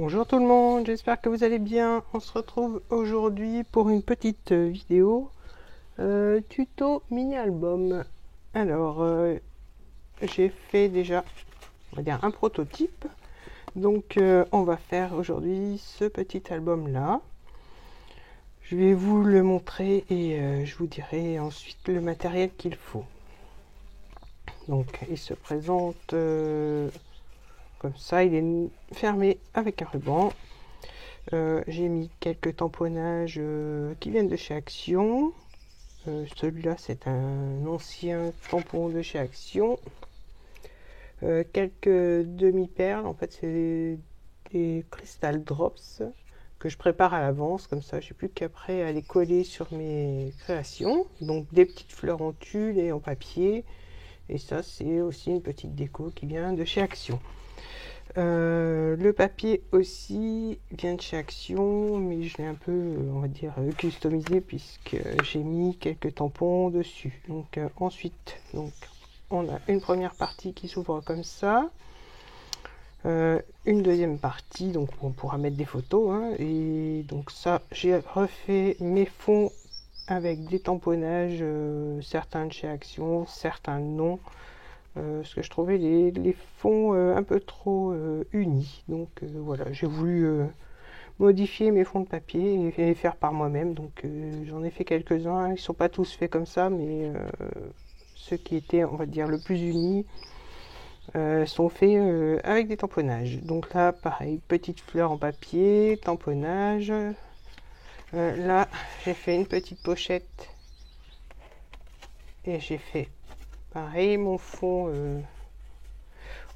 Bonjour tout le monde, j'espère que vous allez bien. On se retrouve aujourd'hui pour une petite vidéo tuto mini-album. Alors, j'ai fait déjà, on va dire, un prototype. Donc, on va faire aujourd'hui ce petit album-là. Je vais vous le montrer et je vous dirai ensuite le matériel qu'il faut. Donc, il se présente comme ça, il est fermé avec un ruban. J'ai mis quelques tamponnages qui viennent de chez Action. Celui-là, c'est un ancien tampon de chez Action. Quelques demi-perles, en fait, c'est des Crystal Drops que je prépare à l'avance, comme ça, j'ai plus qu'après à les coller sur mes créations. Donc, des petites fleurs en tulle et en papier. Et ça, c'est aussi une petite déco qui vient de chez Action. Le papier aussi vient de chez Action, mais je l'ai un peu, on va dire, customisé puisque j'ai mis quelques tampons dessus. Donc ensuite, on a une première partie qui s'ouvre comme ça, une deuxième partie, donc on pourra mettre des photos, hein, et donc ça, j'ai refait mes fonds avec des tamponnages, certains de chez Action, certains non. Parce que je trouvais les fonds un peu trop unis. Donc voilà, j'ai voulu modifier mes fonds de papier et les faire par moi-même. Donc j'en ai fait quelques-uns. Ils ne sont pas tous faits comme ça, mais ceux qui étaient, on va dire, le plus unis sont faits avec des tamponnages. Donc là, pareil, petite fleur en papier, tamponnage. Là, j'ai fait une petite pochette et j'ai fait pareil mon fond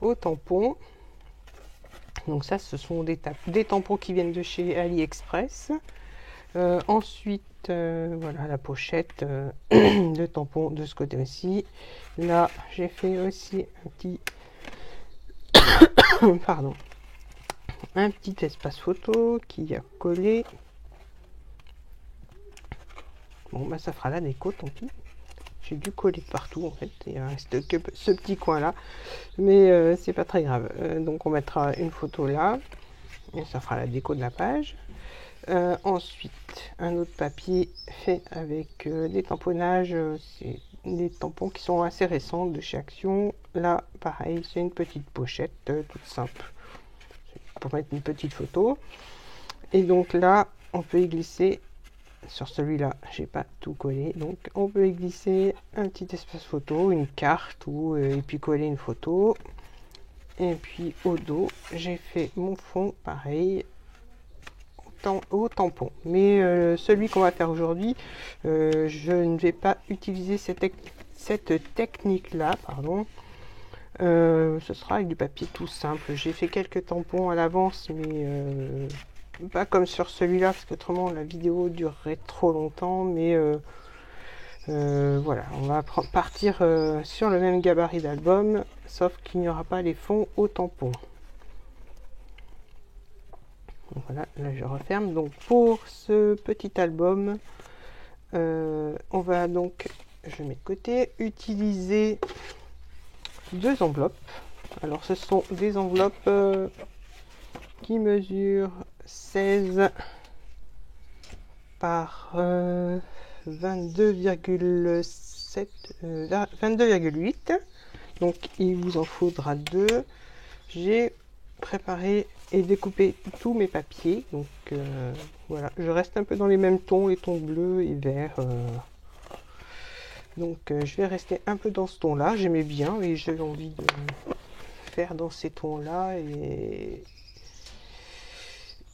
au tampon. Donc ça, ce sont des tampons qui viennent de chez AliExpress. Ensuite, voilà la pochette de tampons de ce côté aussi. Là, j'ai fait aussi un petit pardon, un petit espace photo qui a collé. Bon, bah ça fera la déco, tant pis. J'ai dû coller partout en fait, il reste que ce petit coin là, mais c'est pas très grave. Donc on mettra une photo là, et ça fera la déco de la page. Ensuite, un autre papier fait avec des tamponnages, c'est des tampons qui sont assez récents de chez Action. Là, pareil, c'est une petite pochette toute simple pour mettre une petite photo. Et donc là, on peut y glisser. Sur celui-là, j'ai pas tout collé, donc on peut y glisser un petit espace photo, une carte et puis coller une photo. Et puis au dos, j'ai fait mon fond pareil au tampon. Mais celui qu'on va faire aujourd'hui, je ne vais pas utiliser cette technique-là, pardon. Ce sera avec du papier tout simple. J'ai fait quelques tampons à l'avance, mais pas comme sur celui-là, parce qu'autrement la vidéo durerait trop longtemps, mais voilà, on va partir sur le même gabarit d'album, sauf qu'il n'y aura pas les fonds au tampon. Donc voilà, là je referme. Donc pour ce petit album, on va donc, je mets de côté, utiliser deux enveloppes. Alors ce sont des enveloppes qui mesurent 16 par 22,7, 22,8. Donc il vous en faudra deux. J'ai préparé et découpé tous mes papiers. Donc voilà, je reste un peu dans les mêmes tons, les tons bleus et verts. Donc je vais rester un peu dans ce ton là. J'aimais bien et j'avais envie de faire dans ces tons là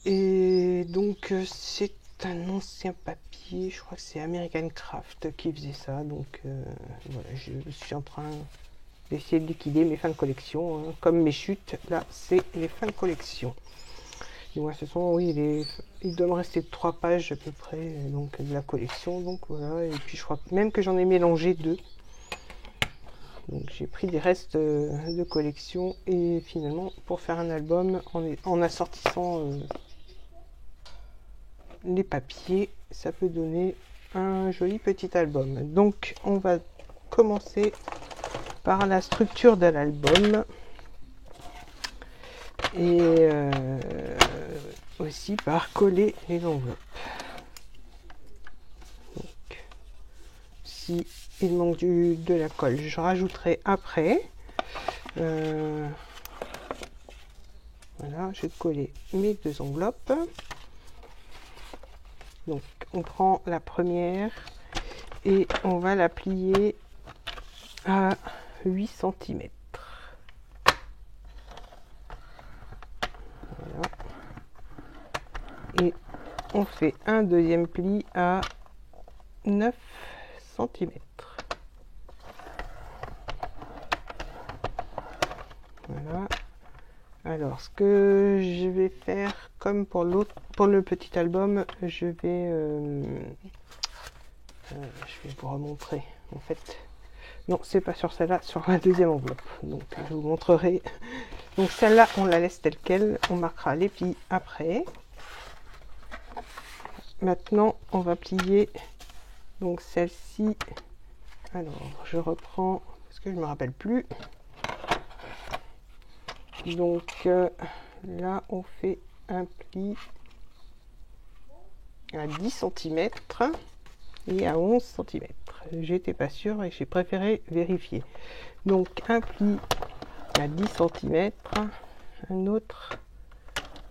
et donc c'est un ancien papier, je crois que c'est American Craft qui faisait ça. Donc voilà, je suis en train d'essayer de liquider mes fins de collection, hein. Comme mes chutes, là c'est les fins de collection. Et moi ce sont, oui, il doit me rester 3 pages à peu près donc de la collection. Donc voilà, et puis je crois même que j'en ai mélangé 2. Donc j'ai pris des restes de collection et finalement pour faire un album en assortissant les papiers, ça peut donner un joli petit album. Donc on va commencer par la structure de l'album. Et aussi par coller les enveloppes. Donc, si il manque de la colle, je rajouterai après. Voilà, j'ai collé mes 2 enveloppes. Donc on prend la première et on va la plier à 8 cm. Voilà. Et on fait un deuxième pli à 9 cm. Voilà. Alors, ce que je vais faire, comme pour le petit album, je vais vous remontrer. En fait, non, c'est pas sur celle-là, sur la deuxième enveloppe. Donc, je vous montrerai. Donc, celle-là, on la laisse telle quelle. On marquera les plis après. Maintenant, on va plier. Donc, celle-ci. Alors, je reprends parce que je me rappelle plus. Donc là, on fait un pli à 10 cm et à 11 cm. J'étais pas sûre et j'ai préféré vérifier. Donc un pli à 10 cm, un autre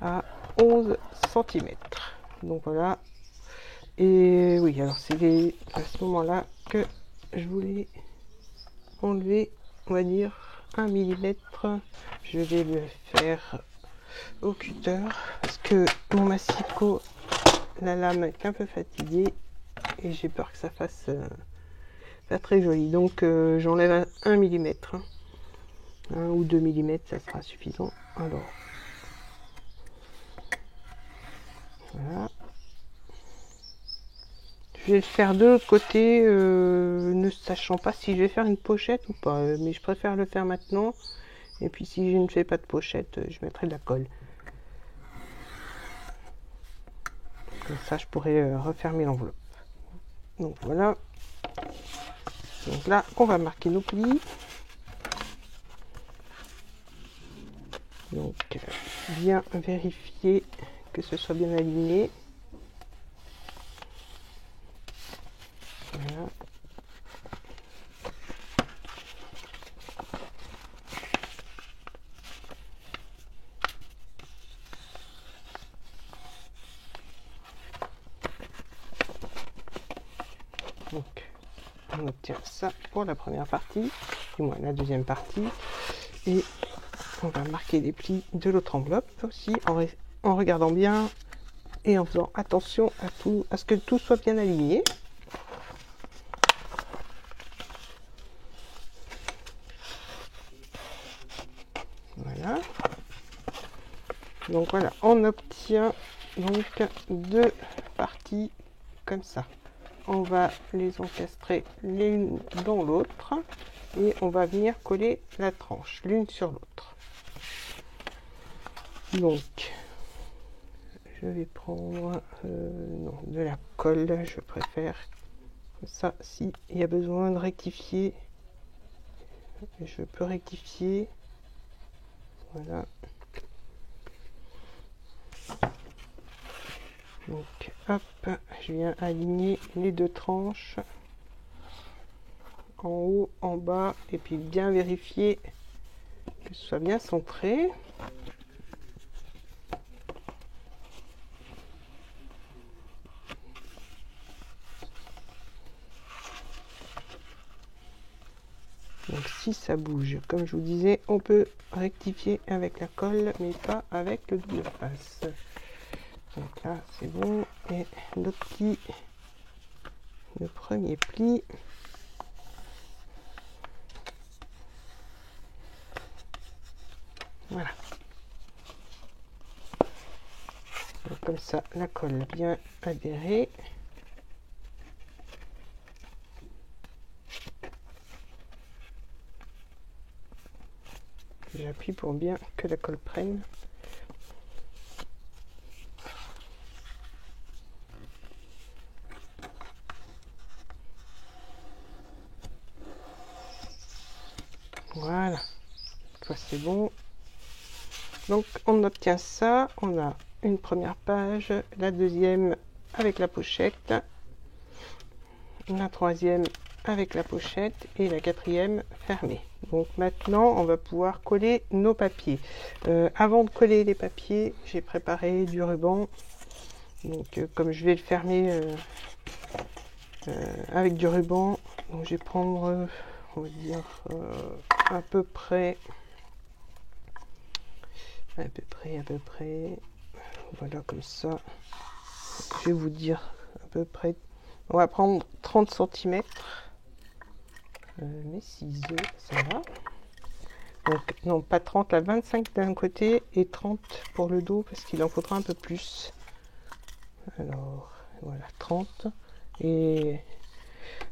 à 11 cm. Donc voilà. Et oui, alors c'est à ce moment-là que je voulais enlever, on va dire, 1 mm. Je vais le faire au cutter parce que mon massicot, la lame est un peu fatiguée et j'ai peur que ça fasse pas très joli. Donc j'enlève 1 mm, 1 ou 2 mm, ça sera suffisant. Alors voilà. Je vais le faire de l'autre côté, ne sachant pas si je vais faire une pochette ou pas, mais je préfère le faire maintenant. Et puis si je ne fais pas de pochette, je mettrai de la colle. Comme ça, je pourrais refermer l'enveloppe. Donc voilà. Donc là, on va marquer nos plis. Donc bien vérifier que ce soit bien aligné. Voilà. Donc on obtient ça pour la première partie, du moins la deuxième partie, et on va marquer les plis de l'autre enveloppe aussi en regardant bien et en faisant attention à ce que tout soit bien aligné. Voilà. Donc voilà, on obtient donc 2 parties comme ça. On va les encastrer l'une dans l'autre et on va venir coller la tranche l'une sur l'autre. Donc je vais prendre non, de la colle, je préfère. Ça, si il y a besoin de rectifier, je peux rectifier. Voilà. Donc hop, je viens aligner les 2 tranches en haut, en bas, et puis bien vérifier que ce soit bien centré. Donc si ça bouge, comme je vous disais, on peut rectifier avec la colle, mais pas avec le double face. Donc là, c'est bon. Et l'autre pli, le premier pli. Voilà. Donc comme ça, la colle bien adhérée. J'appuie pour bien que la colle prenne. Voilà, ça c'est bon. Donc on obtient ça, on a une première page, la deuxième avec la pochette, la troisième avec la pochette et la quatrième fermée. Donc maintenant on va pouvoir coller nos papiers. Avant de coller les papiers, j'ai préparé du ruban. Donc comme je vais le fermer avec du ruban, donc je vais prendre, on va dire à peu près, voilà, comme ça. Je vais vous dire à peu près, on va prendre 30 cm. Mes ciseaux, ça va. Donc non, pas 30, là, 25 d'un côté et 30 pour le dos parce qu'il en faudra un peu plus. Alors voilà, 30. Et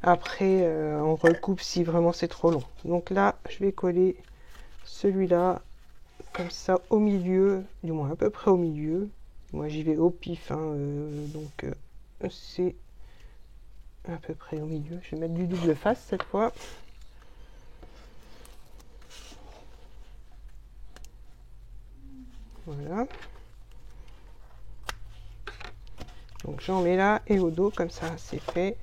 après on recoupe si vraiment c'est trop long. Donc là je vais coller celui-là comme ça au milieu, du moins à peu près au milieu. Moi j'y vais au pif, hein, donc c'est à peu près au milieu. Je vais mettre du double face cette fois. Voilà. Donc j'en mets là et au dos, comme ça c'est fait.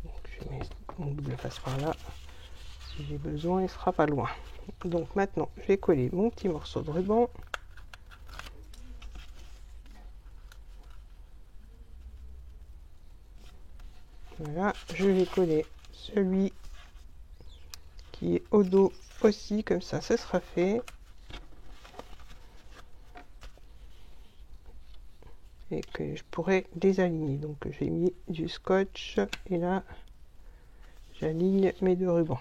Donc je mets mon double face par là. Si j'ai besoin, il sera pas loin. Donc maintenant, je vais coller mon petit morceau de ruban. Voilà, je vais coller celui qui est au dos aussi, comme ça, ce sera fait. Et que je pourrais les aligner. Donc j'ai mis du scotch et là, j'aligne mes deux rubans.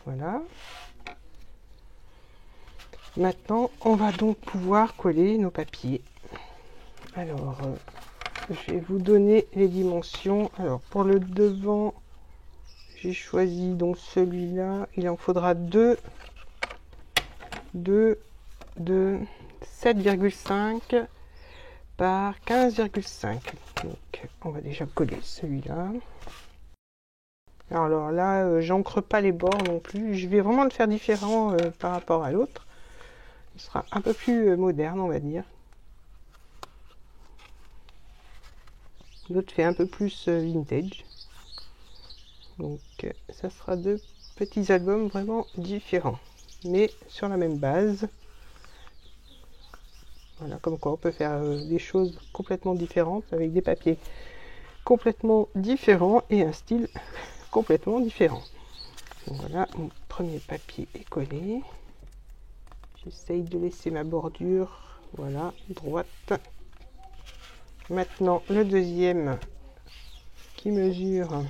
Voilà. Maintenant, on va donc pouvoir coller nos papiers. Alors, je vais vous donner les dimensions. Alors, pour le devant, j'ai choisi donc celui-là. Il en faudra deux de 7,5 par 15,5. Donc, on va déjà coller celui-là. Alors là, j'encre pas les bords non plus. Je vais vraiment le faire différent par rapport à l'autre. Il sera un peu plus moderne, on va dire. L'autre fait un peu plus vintage. Donc ça sera deux petits albums vraiment différents, mais sur la même base. Voilà, comme quoi on peut faire des choses complètement différentes avec des papiers complètement différents et un style complètement différent. Donc voilà, mon premier papier est collé. J'essaye de laisser ma bordure, voilà, droite. Maintenant le deuxième qui mesure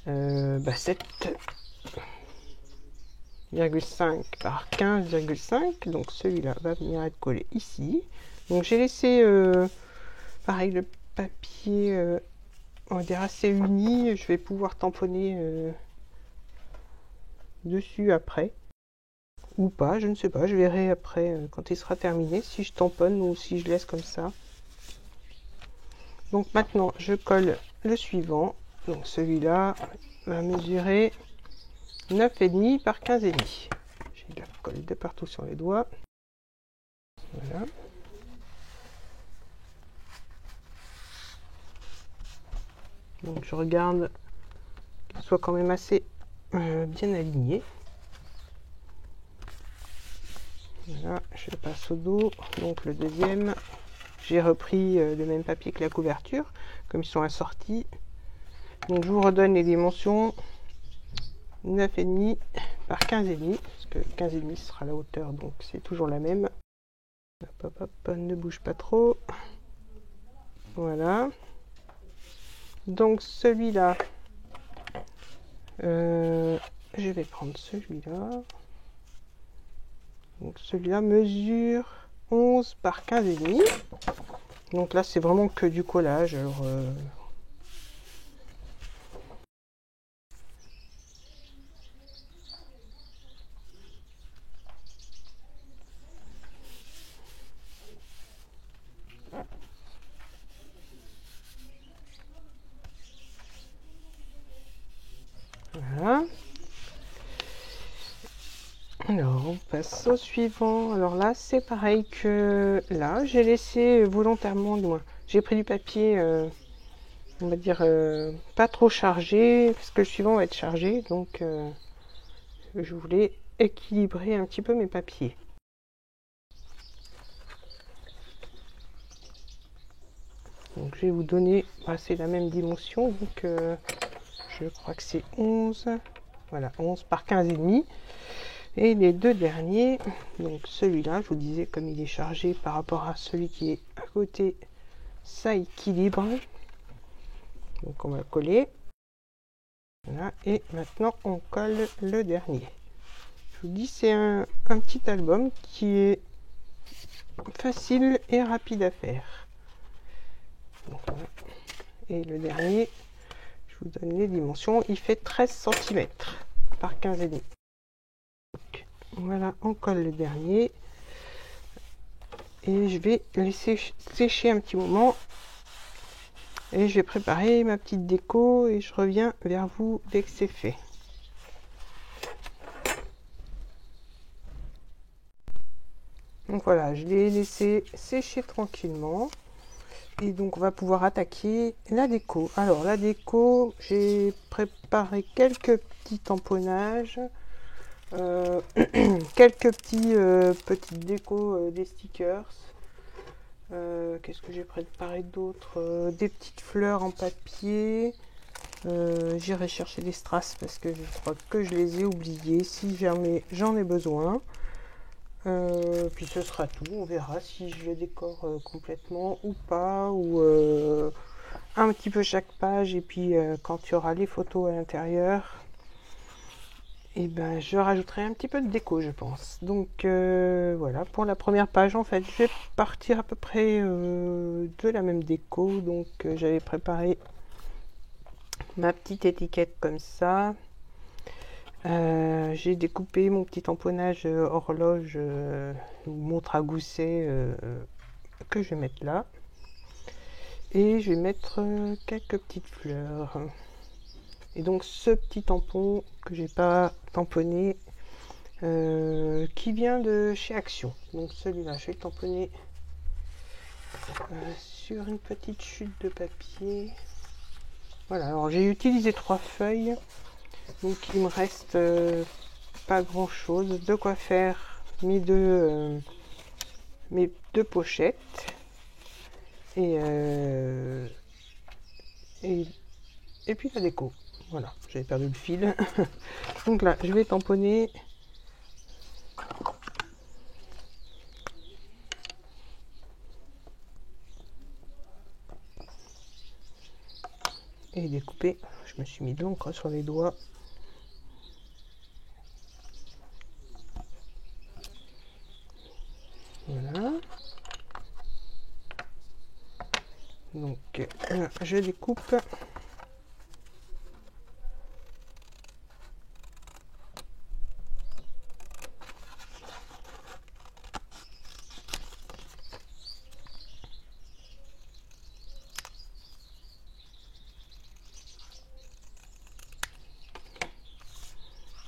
7,5 par 15,5. Donc celui-là va venir être collé ici. Donc j'ai laissé pareil le papier on va dire assez uni. Je vais pouvoir tamponner dessus après. Ou pas, je ne sais pas, je verrai après quand il sera terminé si je tamponne ou si je laisse comme ça. Donc maintenant je colle le suivant. Donc celui-là va mesurer 9,5 par 15,5. J'ai de la colle de partout sur les doigts. Voilà. Donc je regarde qu'il soit quand même assez bien aligné. Voilà, je passe au dos. Donc le deuxième, j'ai repris le même papier que la couverture, comme ils sont assortis. Donc je vous redonne les dimensions. 9,5 par 15,5, parce que 15,5 sera la hauteur, donc c'est toujours la même. Hop, hop, hop, ne bouge pas trop. Voilà. Donc celui-là, je vais prendre celui-là. Donc celui-là mesure 11 par 15,5. Donc là, c'est vraiment que du collage. Alors, Voilà. Alors, on passe au suivant. Alors là, c'est pareil que là. J'ai laissé volontairement loin. J'ai pris du papier, on va dire, pas trop chargé, parce que le suivant va être chargé. Donc, je voulais équilibrer un petit peu mes papiers. Donc, je vais vous donner, c'est la même dimension. Donc, je crois que c'est 11. Voilà, 11 par 15,5. Et les deux derniers, donc celui-là, je vous disais, comme il est chargé par rapport à celui qui est à côté, ça équilibre. Donc on va coller. Voilà, et maintenant on colle le dernier. Je vous dis, c'est un petit album qui est facile et rapide à faire. Donc, voilà. Et le dernier, je vous donne les dimensions, il fait 13 cm par 15,5. Voilà, on colle le dernier. Et je vais laisser sécher un petit moment. Et je vais préparer ma petite déco et je reviens vers vous dès que c'est fait. Donc voilà, je l'ai laissé sécher tranquillement. Et donc on va pouvoir attaquer la déco. Alors la déco, j'ai préparé quelques petits tamponnages. Quelques petites décos des stickers. Qu'est-ce que j'ai préparé d'autre? Des petites fleurs en papier. J'irai chercher des strass parce que je crois que je les ai oubliées. Si jamais j'en ai besoin. Puis ce sera tout. On verra si je le décore complètement ou pas. Ou un petit peu chaque page. Et puis quand il y aura les photos à l'intérieur, et ben je rajouterai un petit peu de déco, je pense. Donc voilà, pour la première page, en fait, je vais partir à peu près de la même déco. Donc j'avais préparé ma petite étiquette comme ça. J'ai découpé mon petit tamponnage horloge ou montre à gousset que je vais mettre là. Et je vais mettre quelques petites fleurs. Et donc ce petit tampon que j'ai pas tamponné, qui vient de chez Action. Donc celui-là, je vais le tamponner sur une petite chute de papier. Voilà, alors j'ai utilisé 3 feuilles, donc il me reste pas grand chose. De quoi faire mes deux pochettes. Et puis la déco. Voilà, j'avais perdu le fil. Donc là, je vais tamponner. Et découper. Je me suis mis de l'encre sur les doigts. Voilà. Donc je découpe.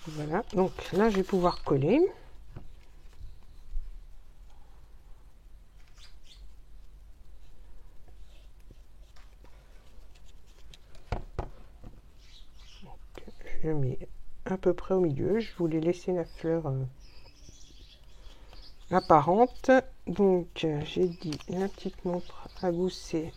Voilà, donc là je vais pouvoir coller. Donc, je mets à peu près au milieu. Je voulais laisser la fleur apparente. Donc j'ai dit la petite montre à gousset.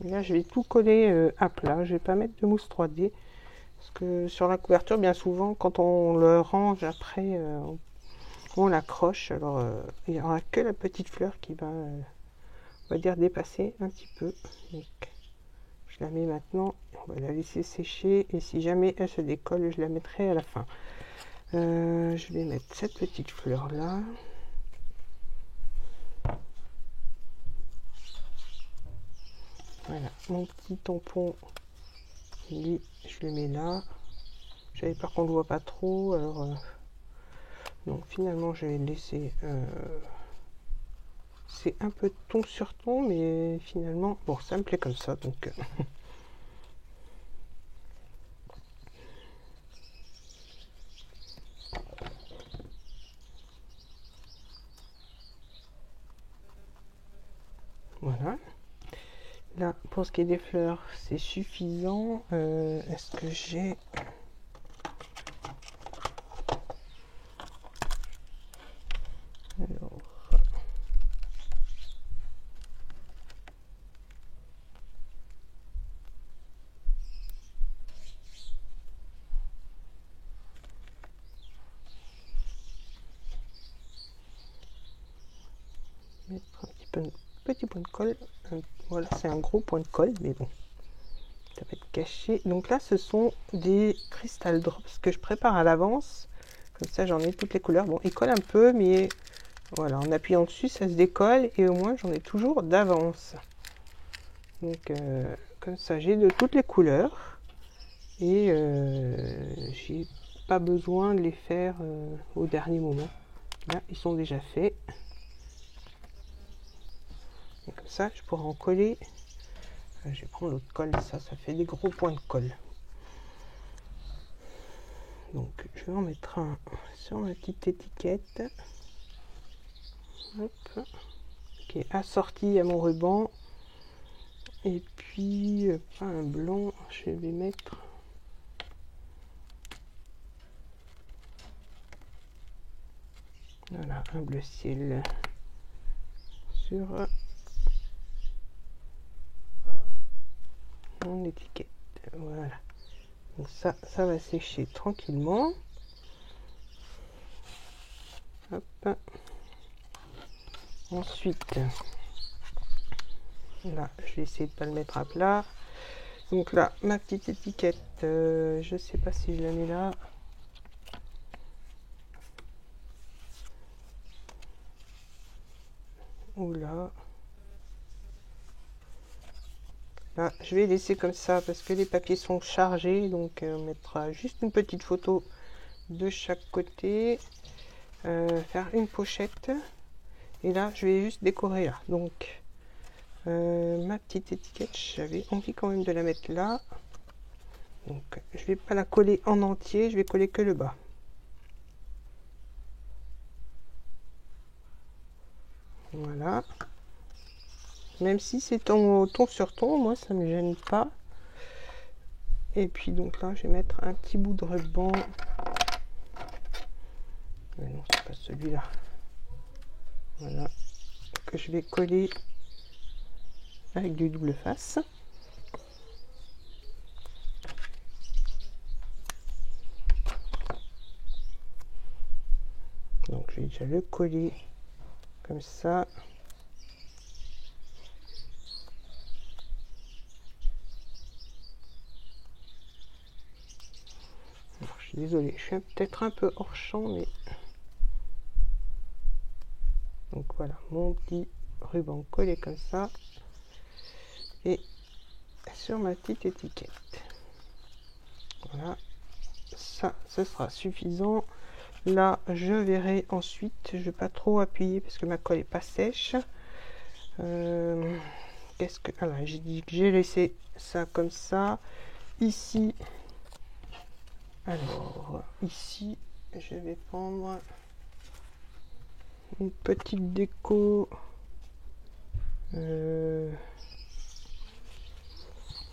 Là, je vais tout coller à plat. Je vais pas mettre de mousse 3D. Parce que sur la couverture, bien souvent, quand on le range après, on l'accroche. Alors, il n'y aura que la petite fleur qui va, on va dire, dépasser un petit peu. Donc, je la mets maintenant. On va la laisser sécher. Et si jamais elle se décolle, je la mettrai à la fin. Je vais mettre cette petite fleur là. Voilà, mon petit tampon, lui, je le mets là. J'avais peur qu'on ne le voit pas trop, alors Donc finalement je vais laisser c'est un peu ton sur ton, mais finalement bon, ça me plaît comme ça, donc voilà. Là, pour ce qui est des fleurs, c'est suffisant. Est-ce que j'ai... Alors... mettre un petit point de colle. Voilà, c'est un gros point de colle, mais bon, ça va être caché. Donc là, ce sont des Crystal Drops que je prépare à l'avance. Comme ça, j'en ai toutes les couleurs. Bon, ils collent un peu, mais voilà, en appuyant dessus, ça se décolle. Et au moins, j'en ai toujours d'avance. Donc, comme ça, j'ai de toutes les couleurs. Et j'ai pas besoin de les faire au dernier moment. Là, ils sont déjà faits. Et comme ça, je pourrais en coller. Je vais prendre l'autre colle, ça fait des gros points de colle. Donc je vais en mettre un sur ma petite étiquette. Hop. Qui est assorti à mon ruban. Et puis, pas un blanc, je vais mettre... Voilà, un bleu ciel sur mon étiquette. Voilà. Donc ça va sécher tranquillement. Hop. Ensuite, là, je vais essayer de pas le mettre à plat. Donc là, ma petite étiquette, je sais pas si je la mets là. Ou là. Là, je vais laisser comme ça parce que les papiers sont chargés. Donc on mettra juste une petite photo de chaque côté. Faire une pochette. Et là, je vais juste décorer là. Donc, ma petite étiquette, j'avais envie quand même de la mettre là. Donc, je vais pas la coller en entier, je vais coller que le bas. Voilà. Même si c'est ton sur ton, moi ça me gêne pas. Et puis donc là, je vais mettre un petit bout de ruban. Mais non, c'est pas celui-là. Voilà. Que je vais coller avec du double face. Donc je vais déjà le coller comme ça. Alors, je suis désolée, je suis peut-être un peu hors champ, mais... Donc voilà, mon petit ruban collé comme ça. Et sur ma petite étiquette. Voilà, ça, ce sera suffisant. Là, je verrai ensuite. Je ne vais pas trop appuyer parce que ma colle est pas sèche. Qu'est-ce que... Alors, j'ai dit que j'ai laissé ça comme ça. Ici, alors, ici, je vais prendre une petite déco.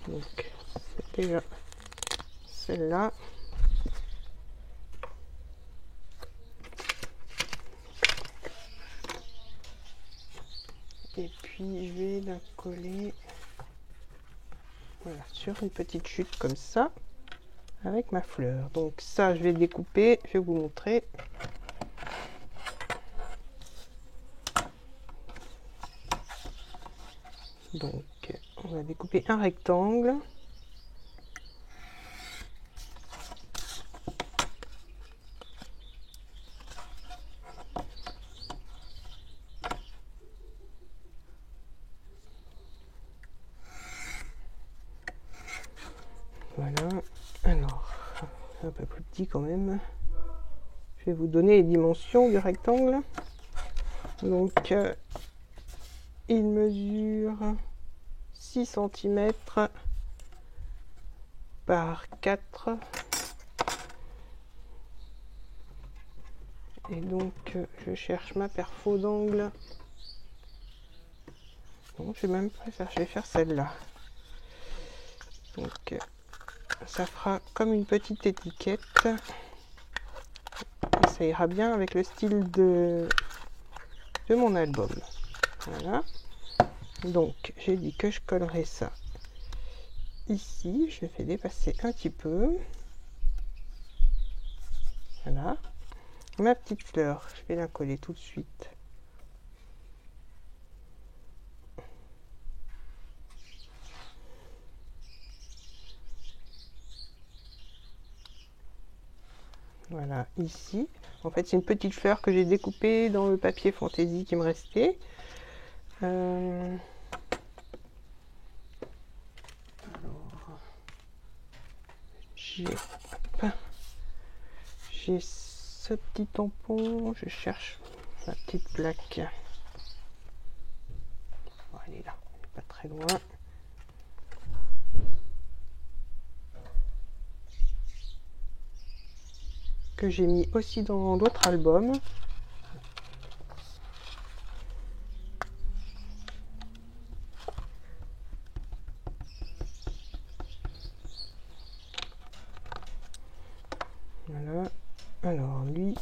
Donc, c'est déjà celle-là. Et puis je vais la coller voilà, sur une petite chute comme ça avec ma fleur. Donc ça je vais découper, je vais vous montrer. Donc on va découper un rectangle. Voilà, alors un peu plus petit quand même. Je vais vous donner les dimensions du rectangle. Donc, il mesure 6 cm par 4. Et donc, je cherche ma perfo d'angle. Bon, je vais même pas faire, je vais faire celle-là. Donc, ça fera comme une petite étiquette. Et ça ira bien avec le style de mon album. Voilà. Donc, j'ai dit que je collerai ça ici. Je fais dépasser un petit peu. Voilà. Ma petite fleur, je vais la coller tout de suite. Voilà, ici. En fait, c'est une petite fleur que j'ai découpée dans le papier fantaisie qui me restait. Alors, j'ai ce petit tampon. Je cherche ma petite plaque. Bon, elle est là, elle est pas très loin. Que j'ai mis aussi dans l'autre album. Voilà. Alors lui,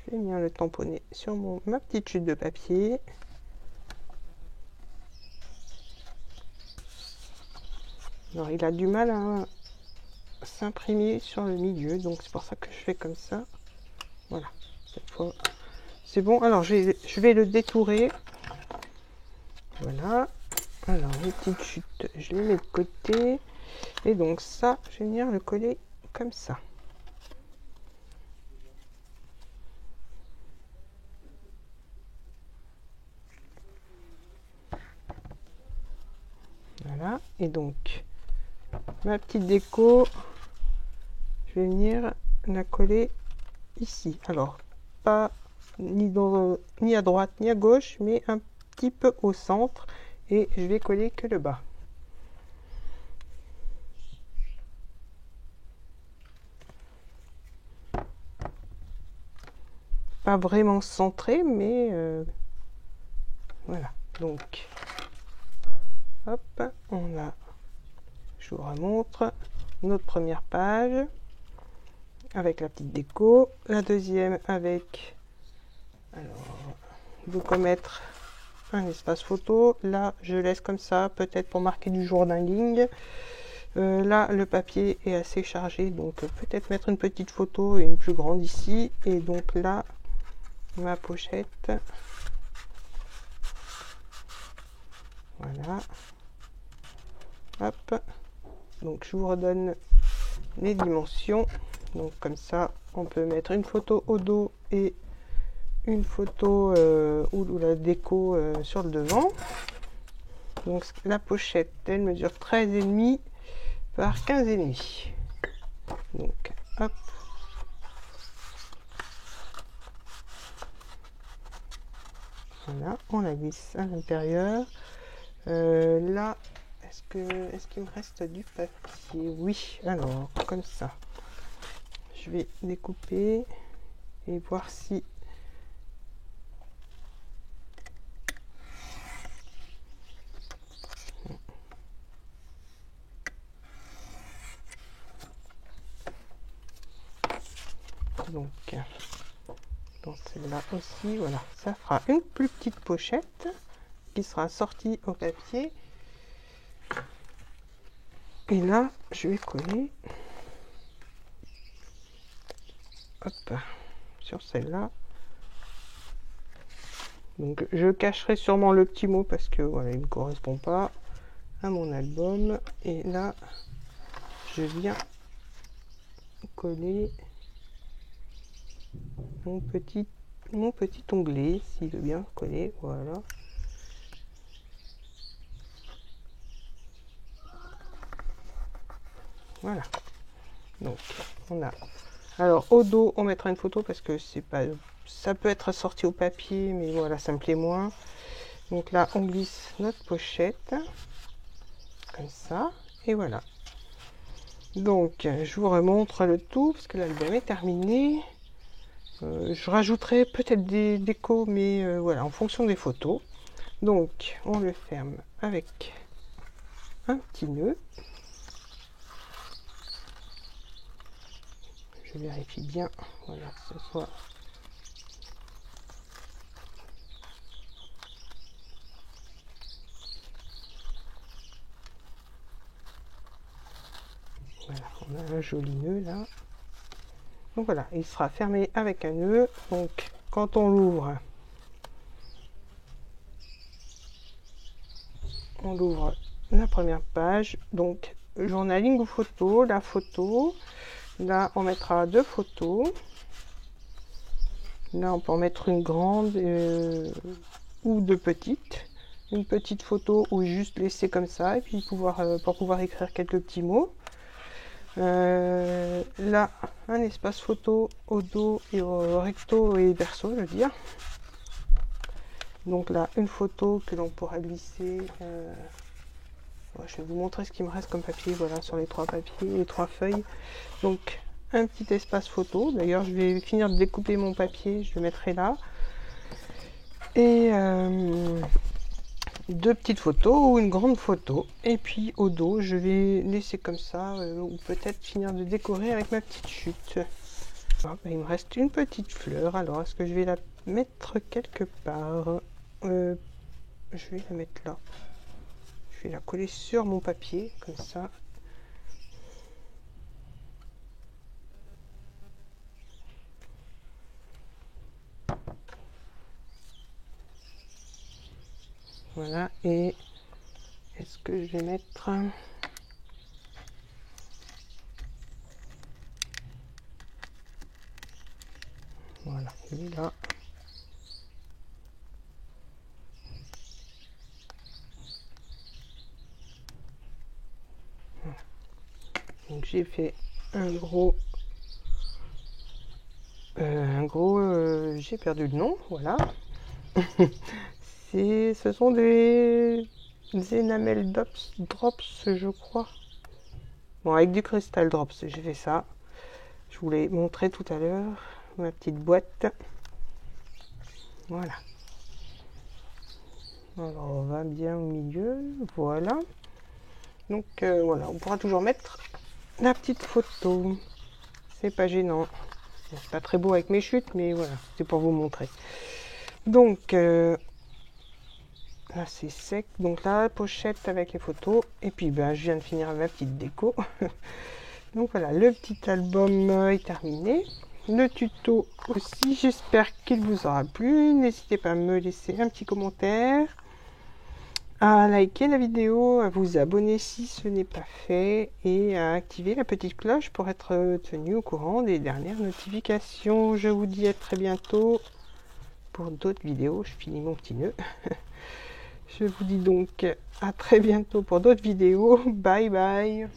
je vais bien le tamponner sur ma petite chute de papier. Alors il a du mal à s'imprimer sur le milieu, donc c'est pour ça que je fais comme ça. Voilà, cette fois c'est bon. Alors je vais le détourer. Voilà. Alors les petites chutes, je les mets de côté. Et donc ça, je vais venir le coller comme ça. Voilà. Et donc ma petite déco, je vais venir la coller ici. Alors pas ni à droite ni à gauche, mais un petit peu au centre. Et je vais coller que le bas. Pas vraiment centré, mais voilà. Donc, hop, on a, je vous remontre, notre première page avec la petite déco, la deuxième avec, alors, de quoi mettre un espace photo. Là, je laisse comme ça, peut-être pour marquer du journaling. Là, le papier est assez chargé, donc peut-être mettre une petite photo et une plus grande ici. Et donc là, ma pochette. Voilà. Hop. Donc je vous redonne les dimensions. Donc comme ça, on peut mettre une photo au dos et une photo ou la déco sur le devant. Donc la pochette, elle mesure 13,5 par 15,5. Donc hop. Voilà, on la glisse à l'intérieur. Là, est-ce qu'il me reste du papier? Oui, alors, comme ça. Je vais découper et voir si... Donc, dans celle-là aussi, voilà. Ça fera une plus petite pochette qui sera sortie au papier. Et là, je vais coller, hop, sur celle-là. Donc, je cacherai sûrement le petit mot parce que voilà, il ne correspond pas à mon album. Et là, je viens coller mon petit onglet, s'il veut bien coller, voilà. Voilà. Donc, on a Alors au dos, on mettra une photo parce que c'est pas, ça peut être sorti au papier, mais voilà, ça me plaît moins. Donc là, on glisse notre pochette comme ça, et voilà. Donc je vous remontre le tout parce que l'album est terminé. Je rajouterai peut-être des décos, mais voilà, en fonction des photos. Donc on le ferme avec un petit nœud. Je vérifie bien, voilà, que ce soit voilà, on a un joli nœud là. Donc voilà, il sera fermé avec un nœud. Donc quand on l'ouvre, on ouvre la première page. Donc journaling ou photo, la photo. Là, on mettra deux photos. Là, on peut en mettre une grande ou deux petites. Une petite photo ou juste laisser comme ça et puis pour pouvoir écrire quelques petits mots. Là, un espace photo au dos et au recto et verso, je veux dire. Donc là, une photo que l'on pourra glisser. Je vais vous montrer ce qui me reste comme papier, voilà, sur les trois papiers, les trois feuilles. Donc, un petit espace photo. D'ailleurs, je vais finir de découper mon papier, je le mettrai là. Et deux petites photos ou une grande photo. Et puis au dos, je vais laisser comme ça, ou peut-être finir de décorer avec ma petite chute. Ah, il me reste une petite fleur. Alors, est-ce que je vais la mettre quelque part? Je vais la mettre là. Je vais la coller sur mon papier, comme ça. Voilà, et est-ce que je vais mettre... Voilà, il est là. Donc j'ai fait un gros... j'ai perdu le nom, voilà. Ce sont des enamel drops, je crois. Bon, avec du cristal drops, j'ai fait ça. Je vous l'ai montré tout à l'heure. Ma petite boîte. Voilà. Alors, on va bien au milieu. Voilà. Donc, voilà, on pourra toujours mettre la petite photo. C'est pas gênant. C'est pas très beau avec mes chutes, mais voilà, c'est pour vous montrer. Donc, là c'est sec. Donc là, pochette avec les photos. Et puis, ben, je viens de finir ma petite déco. Donc voilà, le petit album est terminé. Le tuto aussi, j'espère qu'il vous aura plu. N'hésitez pas à me laisser un petit commentaire, à liker la vidéo, à vous abonner si ce n'est pas fait et à activer la petite cloche pour être tenu au courant des dernières notifications. Je vous dis à très bientôt pour d'autres vidéos. Je finis mon petit nœud. Je vous dis donc à très bientôt pour d'autres vidéos. Bye bye.